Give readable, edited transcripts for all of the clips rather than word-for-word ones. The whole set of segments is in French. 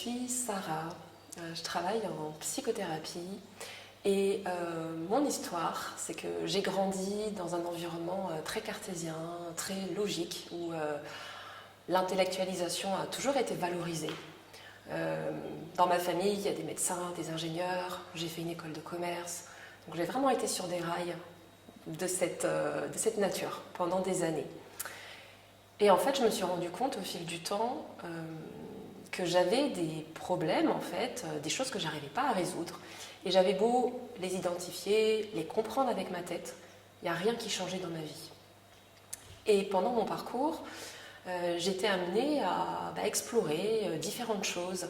suis Sarah, je travaille en psychothérapie et mon histoire, c'est que j'ai grandi dans un environnement très cartésien, très logique, où l'intellectualisation a toujours été valorisée. Dans ma famille, il y a des médecins, des ingénieurs, j'ai fait une école de commerce, donc j'ai vraiment été sur des rails de cette nature pendant des années. Et en fait, je me suis rendu compte au fil du temps que j'avais des problèmes, en fait, des choses que j'arrivais pas à résoudre. Et j'avais beau les identifier, les comprendre avec ma tête, il n'y a rien qui changeait dans ma vie. Et pendant mon parcours, j'étais amenée à explorer différentes choses.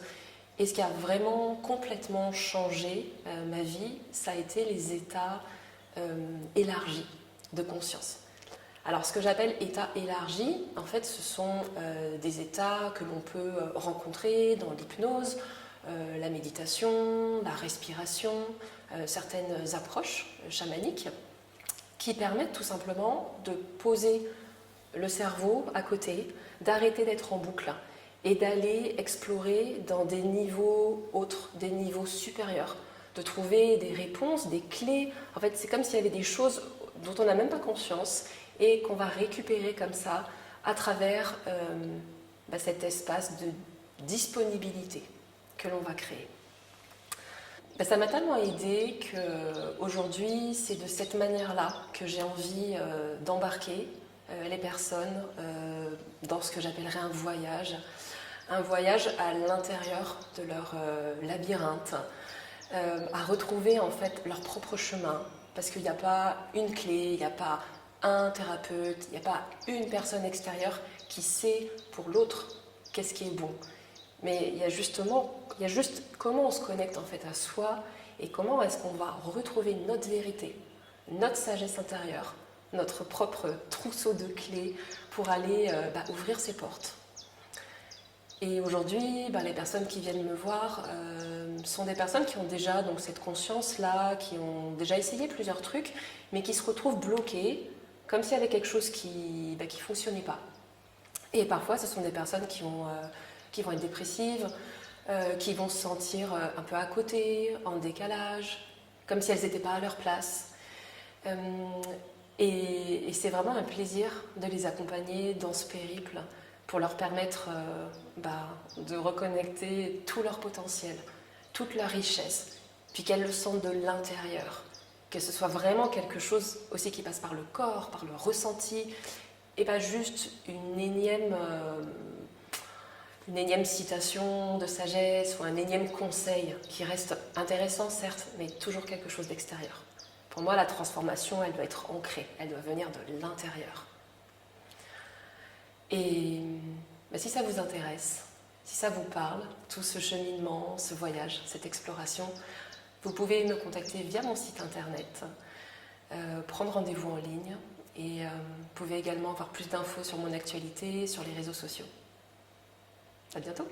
Et ce qui a vraiment complètement changé ma vie, ça a été les états élargis de conscience. Alors, ce que j'appelle état élargi, en fait, ce sont des états que l'on peut rencontrer dans l'hypnose, la méditation, la respiration, certaines approches chamaniques qui permettent tout simplement de poser le cerveau à côté, d'arrêter d'être en boucle et d'aller explorer dans des niveaux autres, des niveaux supérieurs, de trouver des réponses, des clés. En fait, c'est comme s'il y avait des choses dont on n'a même pas conscience et qu'on va récupérer comme ça à travers cet espace de disponibilité que l'on va créer. Ça m'a tellement aidée qu'aujourd'hui, c'est de cette manière-là que j'ai envie d'embarquer les personnes dans ce que j'appellerais un voyage à l'intérieur de leur labyrinthe, à retrouver en fait leur propre chemin, parce qu'il n'y a pas une clé, il n'y a pas un thérapeute, il n'y a pas une personne extérieure qui sait pour l'autre qu'est-ce qui est bon. Mais il y a juste comment on se connecte en fait à soi et comment est-ce qu'on va retrouver notre vérité, notre sagesse intérieure, notre propre trousseau de clés pour aller ouvrir ses portes. Et aujourd'hui, les personnes qui viennent me voir sont des personnes qui ont déjà donc, cette conscience-là, qui ont déjà essayé plusieurs trucs, mais qui se retrouvent bloquées, comme s'il y avait quelque chose qui ne fonctionnait pas. Et parfois, ce sont des personnes qui vont être dépressives, qui vont se sentir un peu à côté, en décalage, comme si elles n'étaient pas à leur place. Et c'est vraiment un plaisir de les accompagner dans ce périple pour leur permettre de reconnecter tout leur potentiel, toute leur richesse, puis qu'elles le sentent de l'intérieur, que ce soit vraiment quelque chose aussi qui passe par le corps, par le ressenti, et pas juste une énième citation de sagesse ou un énième conseil qui reste intéressant certes, mais toujours quelque chose d'extérieur. Pour moi, la transformation, elle doit être ancrée, elle doit venir de l'intérieur. Et si ça vous intéresse, si ça vous parle, tout ce cheminement, ce voyage, cette exploration, vous pouvez me contacter via mon site internet, prendre rendez-vous en ligne et vous pouvez également avoir plus d'infos sur mon actualité, sur les réseaux sociaux. À bientôt!